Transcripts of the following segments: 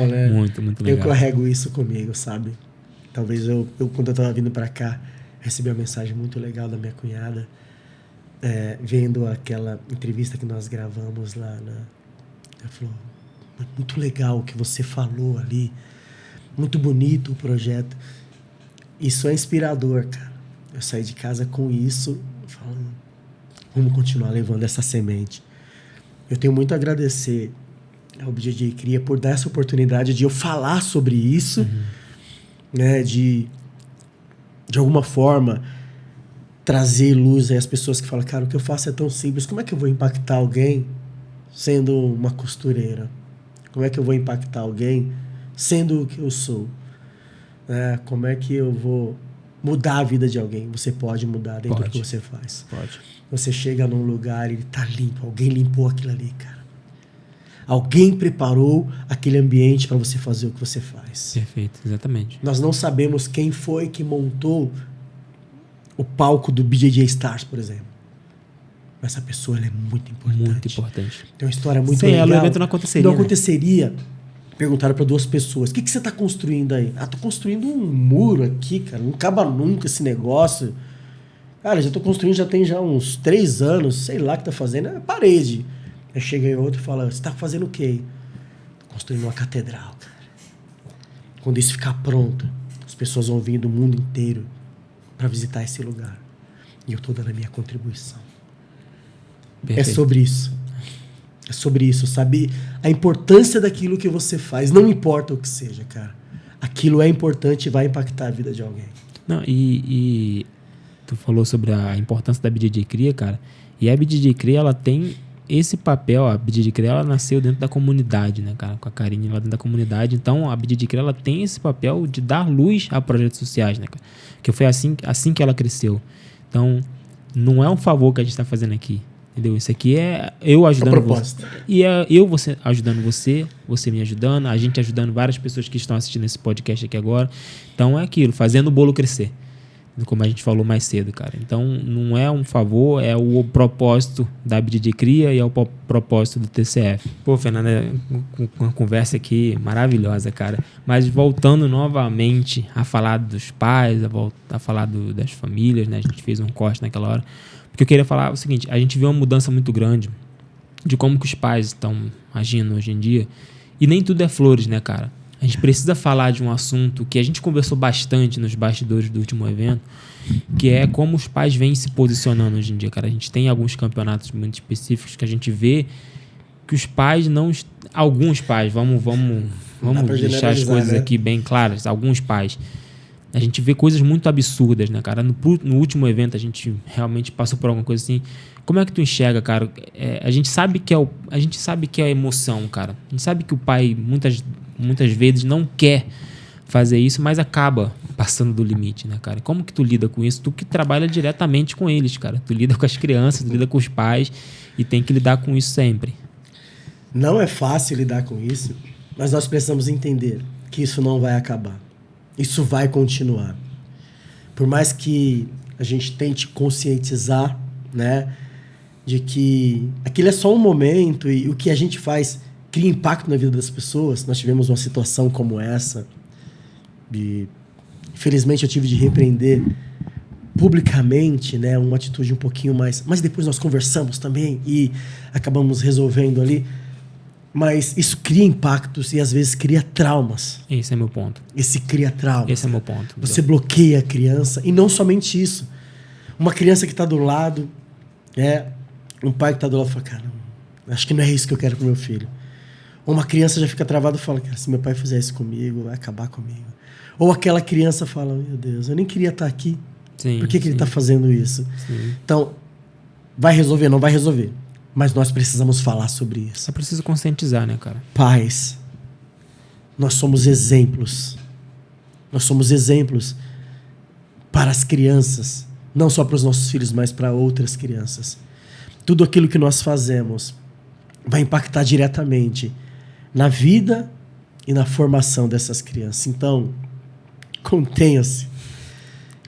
legal, né? Muito, muito legal. Eu carrego isso comigo, sabe? Talvez eu quando eu tava vindo pra cá, recebi uma mensagem muito legal da minha cunhada, vendo aquela entrevista que nós gravamos lá ela falou, muito legal o que você falou ali, muito bonito o projeto. Isso é inspirador, cara. Eu saí de casa com isso, falando, vamos continuar levando essa semente. Eu tenho muito a agradecer ao BJJ Cria por dar essa oportunidade de eu falar sobre isso, né, de alguma forma trazer luz às pessoas que falam, cara, o que eu faço é tão simples, como é que eu vou impactar alguém sendo uma costureira? Como é que eu vou impactar alguém sendo o que eu sou? Como é que eu vou mudar a vida de alguém? Você pode mudar dentro do que você faz. Pode. Você chega num lugar e ele tá limpo, alguém limpou aquilo ali, cara. Alguém preparou aquele ambiente para você fazer o que você faz. Perfeito, exatamente. Nós não sabemos quem foi que montou o palco do BJJ Stars, por exemplo. Mas essa pessoa ela é muito importante. Muito importante. Tem uma história muito Sem legal. ela, o evento não aconteceria. Não aconteceria. Perguntaram para 2 pessoas, o que você tá construindo aí? Tô construindo um muro aqui, cara. Não acaba nunca esse negócio. Cara, já tô construindo, já tem uns 3 anos, sei lá o que tá fazendo. É parede. Aí chega em outro e fala, você tá fazendo o quê? Tô construindo uma catedral, cara. Quando isso ficar pronto, as pessoas vão vir do mundo inteiro para visitar esse lugar. E eu tô dando a minha contribuição. Perfeito. É sobre isso. É sobre isso, sabe? A importância daquilo que você faz. Não importa o que seja, cara. Aquilo é importante e vai impactar a vida de alguém. Não, e tu falou sobre a importância da BJJ Cria, cara. E a BJJ Cria, ela tem esse papel. A BJJ Cria, ela nasceu dentro da comunidade, né, cara? Com a Karine lá dentro da comunidade. Então, a BJJ Cria, ela tem esse papel de dar luz a projetos sociais, né, cara? Que foi assim que ela cresceu. Então, não é um favor que a gente tá fazendo aqui. Entendeu? Isso aqui é eu ajudando você. E é você ajudando você me ajudando, a gente ajudando várias pessoas que estão assistindo esse podcast aqui agora. Então é aquilo, fazendo o bolo crescer. Como a gente falou mais cedo, cara. Então não é um favor, é o propósito da BJJ Cria e é o propósito do TCF. Pô, Fernanda, uma conversa aqui maravilhosa, cara. Mas voltando novamente a falar dos pais, a falar das famílias, né? A gente fez um corte naquela hora. Porque eu queria falar o seguinte, a gente viu uma mudança muito grande de como que os pais estão agindo hoje em dia. E nem tudo é flores, né, cara? A gente precisa falar de um assunto que a gente conversou bastante nos bastidores do último evento, que é como os pais vêm se posicionando hoje em dia, cara. A gente tem alguns campeonatos muito específicos que a gente vê que os pais não... Alguns pais, vamos deixar as coisas, né, aqui bem claras. Alguns pais... A gente vê coisas muito absurdas, né, cara? No último evento, a gente realmente passou por alguma coisa assim. Como é que tu enxerga, cara? A gente sabe que é emoção, cara. A gente sabe que o pai, muitas vezes, não quer fazer isso, mas acaba passando do limite, né, cara? Como que tu lida com isso? Tu que trabalha diretamente com eles, cara. Tu lida com as crianças, tu lida com os pais e tem que lidar com isso sempre. Não é fácil lidar com isso, mas nós precisamos entender que isso não vai acabar. Isso vai continuar. Por mais que a gente tente conscientizar, né, de que aquilo é só um momento e o que a gente faz cria impacto na vida das pessoas. Nós tivemos uma situação como essa e, infelizmente, eu tive de repreender publicamente, né, uma atitude um pouquinho mais... Mas depois nós conversamos também e acabamos resolvendo ali. Mas isso cria impactos e às vezes cria traumas. Esse é meu ponto. Esse cria traumas. Esse é meu ponto. Você bloqueia a criança. E não somente isso. Uma criança que está do lado, um pai que está do lado fala, cara, acho que não é isso que eu quero pro meu filho. Ou uma criança já fica travada e fala, cara, se meu pai fizer isso comigo, vai acabar comigo. Ou aquela criança fala, meu Deus, eu nem queria estar aqui. Sim, Por que ele está fazendo isso? Sim. Então, vai resolver? Não vai resolver. Mas nós precisamos falar sobre isso. Só precisa conscientizar, né, cara? Pais, nós somos exemplos. Nós somos exemplos para as crianças. Não só para os nossos filhos, mas para outras crianças. Tudo aquilo que nós fazemos vai impactar diretamente na vida e na formação dessas crianças. Então, contenha-se.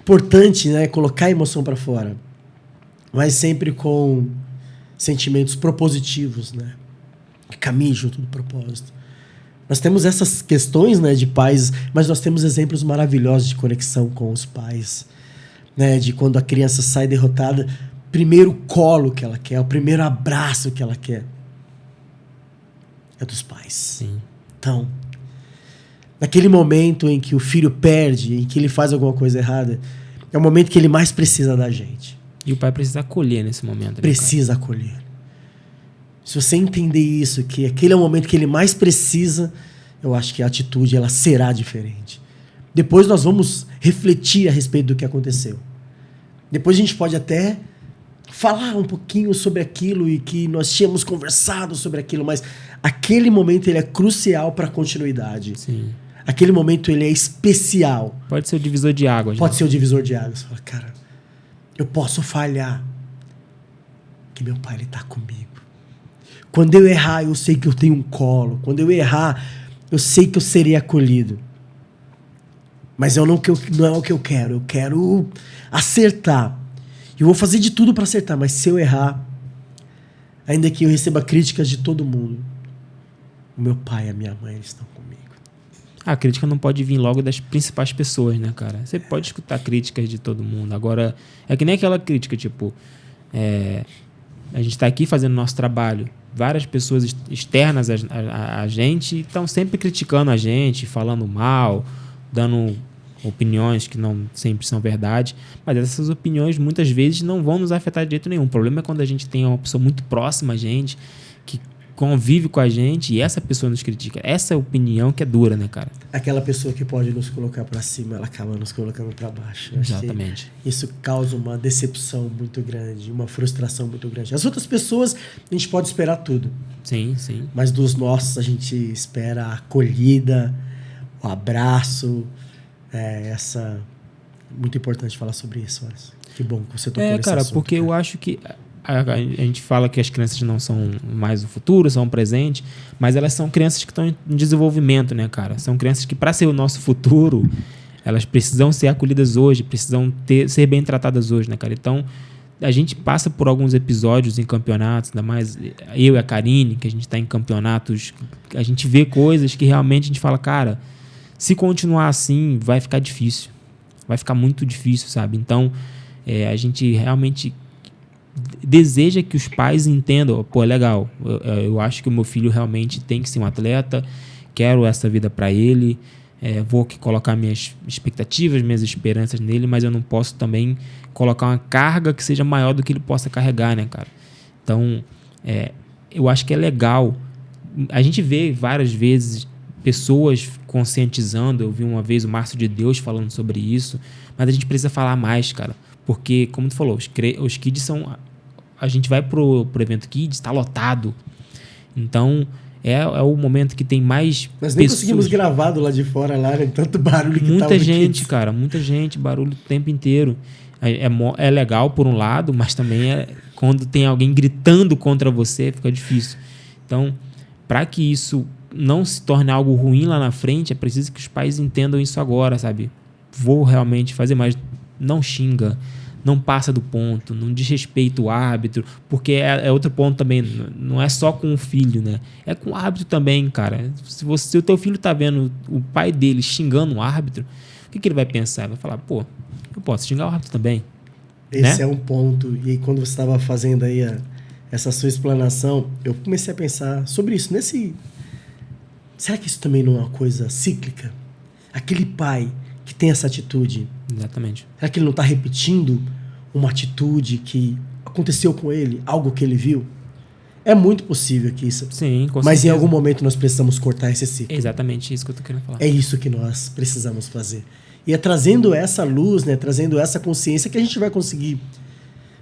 Importante, né, colocar a emoção para fora. Mas sempre com sentimentos propositivos, né? Que caminhem junto do propósito. Nós temos essas questões, né, de pais, mas nós temos exemplos maravilhosos de conexão com os pais, né, de quando a criança sai derrotada, primeiro colo que ela quer, o primeiro abraço que ela quer é dos pais. Sim. Então, naquele momento em que o filho perde, em que ele faz alguma coisa errada, é o momento que ele mais precisa da gente. E o pai precisa acolher nesse momento. Precisa acolher. Se você entender isso, que aquele é o momento que ele mais precisa, eu acho que a atitude ela será diferente. Depois nós vamos refletir a respeito do que aconteceu. Depois a gente pode até falar um pouquinho sobre aquilo e que nós tínhamos conversado sobre aquilo, mas aquele momento ele é crucial para a continuidade. Sim. Aquele momento ele é especial. Pode ser o divisor de águas. Pode ser o divisor de águas. Você fala, cara, eu posso falhar, que meu pai ele tá comigo. Quando eu errar, eu sei que eu tenho um colo. Quando eu errar, eu sei que eu serei acolhido. Mas não é o que eu quero. Eu quero acertar. Eu vou fazer de tudo para acertar, mas se eu errar, ainda que eu receba críticas de todo mundo, o meu pai e a minha mãe eles estão comigo. A crítica não pode vir logo das principais pessoas, né, cara? Você pode escutar críticas de todo mundo. Agora, é que nem aquela crítica, tipo... a gente está aqui fazendo nosso trabalho. Várias pessoas externas a gente estão sempre criticando a gente, falando mal, dando opiniões que não sempre são verdade. Mas essas opiniões muitas vezes não vão nos afetar de jeito nenhum. O problema é quando a gente tem uma pessoa muito próxima a gente, que convive com a gente e essa pessoa nos critica. Essa é a opinião que é dura, né, cara? Aquela pessoa que pode nos colocar para cima, ela acaba nos colocando para baixo. Exatamente. Isso causa uma decepção muito grande, uma frustração muito grande. As outras pessoas, a gente pode esperar tudo. Sim, sim. Mas dos nossos, a gente espera a acolhida, o abraço. Muito importante falar sobre isso, Alisson. Que bom que você tocou nesse cara, assunto. Porque eu acho que a gente fala que as crianças não são mais o futuro, são o presente, mas elas são crianças que estão em desenvolvimento, né, cara? São crianças que, para ser o nosso futuro, elas precisam ser acolhidas hoje, precisam ser bem tratadas hoje, né, cara? Então, a gente passa por alguns episódios em campeonatos, ainda mais eu e a Karine, que a gente está em campeonatos, a gente vê coisas que realmente a gente fala, cara, se continuar assim, vai ficar difícil. Vai ficar muito difícil, sabe? Então, a gente realmente deseja que os pais entendam, pô, legal, eu acho que o meu filho realmente tem que ser um atleta, quero essa vida para ele, vou colocar minhas expectativas, minhas esperanças nele, mas eu não posso também colocar uma carga que seja maior do que ele possa carregar, né, cara? Então, eu acho que é legal. A gente vê várias vezes pessoas conscientizando, eu vi uma vez o Márcio de Deus falando sobre isso, mas a gente precisa falar mais, cara, porque, como tu falou, os kids são... A gente vai pro evento kids, tá lotado. Então, é o momento que tem mais Nós nem pessoas. conseguimos gravar do lado de fora lá, né? Tanto barulho que muita gente, kids. cara, muita gente, barulho o tempo inteiro. É legal por um lado, mas também quando tem alguém gritando contra você, fica difícil. Então, para que isso não se torne algo ruim lá na frente, é preciso que os pais entendam isso agora, sabe? Vou realmente fazer, mas não xinga, não passa do ponto, não desrespeita o árbitro, porque é outro ponto também, não é só com o filho, né? É com o árbitro também, cara. Se o teu filho tá vendo o pai dele xingando o árbitro, o que ele vai pensar? Vai falar, pô, eu posso xingar o árbitro também. Esse né? é um ponto. E aí, quando você estava fazendo aí essa sua explanação, eu comecei a pensar sobre isso. Será que isso também não é uma coisa cíclica? Aquele pai que tem essa atitude, Exatamente. será que ele não está repetindo uma atitude que aconteceu com ele, algo que ele viu? É muito possível que isso... Sim, com Mas certeza. em algum momento nós precisamos cortar esse ciclo. É exatamente isso que eu tô querendo falar. É isso que nós precisamos fazer. E é trazendo essa luz, né, trazendo essa consciência que a gente vai conseguir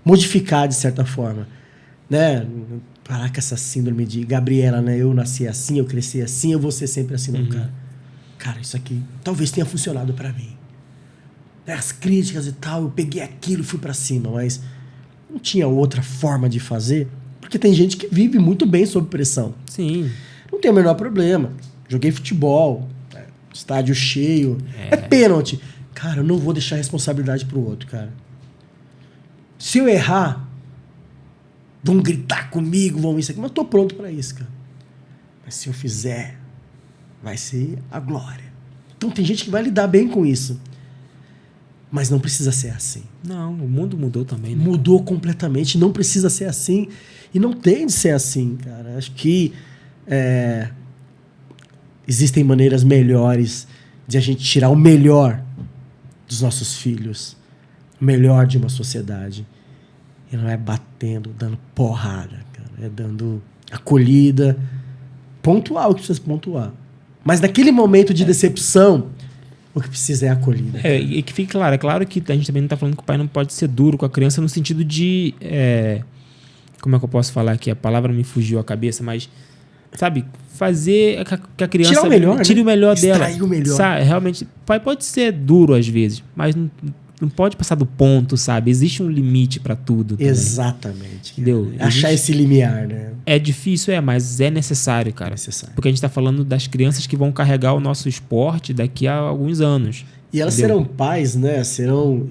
modificar de certa forma. Né? Parar com essa síndrome de Gabriela, né? Eu nasci assim, eu cresci assim, eu vou ser sempre assim. Não, cara, isso aqui talvez tenha funcionado pra mim. As críticas e tal, eu peguei aquilo e fui pra cima, mas não tinha outra forma de fazer, porque tem gente que vive muito bem sob pressão. Sim. Não tem o menor problema. Joguei futebol, estádio cheio, é pênalti. Cara, eu não vou deixar a responsabilidade pro outro, cara. Se eu errar, vão gritar comigo, vão isso aqui, mas eu tô pronto pra isso, cara. Mas se eu fizer, vai ser a glória. Então tem gente que vai lidar bem com isso. Mas não precisa ser assim. Não, o mundo mudou também, né? Mudou completamente, não precisa ser assim. E não tem de ser assim, cara. Acho que existem maneiras melhores de a gente tirar o melhor dos nossos filhos, o melhor de uma sociedade. E não é batendo, dando porrada, cara. É dando acolhida, pontuar o que precisa pontuar. Mas naquele momento de decepção, o que precisa é acolhida. E que fique claro, é claro que a gente também não está falando que o pai não pode ser duro com a criança no sentido de... como é que eu posso falar aqui? A palavra me fugiu à cabeça, mas... Sabe? Fazer que a criança... Tirar o melhor, tire o melhor dela. Extrair o melhor. Sabe? Realmente, o pai pode ser duro às vezes, mas não pode passar do ponto, sabe? Existe um limite para tudo. Também. Exatamente. Entendeu? Achar esse limiar, né? É difícil, mas é necessário, cara. É necessário. Porque a gente tá falando das crianças que vão carregar o nosso esporte daqui a alguns anos. E elas serão pais, né?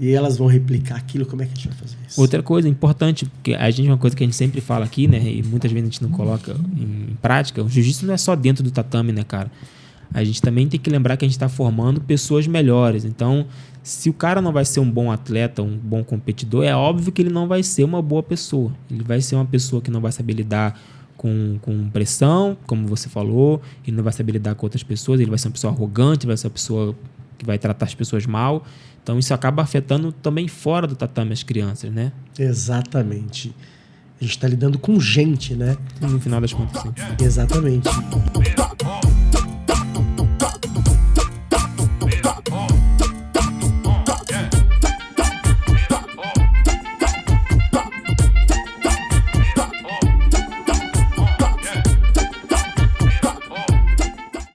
E elas vão replicar aquilo. Como é que a gente vai fazer isso? Outra coisa importante, porque uma coisa que a gente sempre fala aqui, né? E muitas vezes a gente não coloca em prática. O jiu-jitsu não é só dentro do tatame, né, cara? A gente também tem que lembrar que a gente está formando pessoas melhores. Então, se o cara não vai ser um bom atleta, um bom competidor, é óbvio que ele não vai ser uma boa pessoa. Ele vai ser uma pessoa que não vai saber lidar com pressão, como você falou. Ele não vai saber lidar com outras pessoas. Ele vai ser uma pessoa arrogante, vai ser uma pessoa que vai tratar as pessoas mal. Então, isso acaba afetando também fora do tatame as crianças, né? Exatamente. A gente está lidando com gente, né? No final das contas, sim. Exatamente.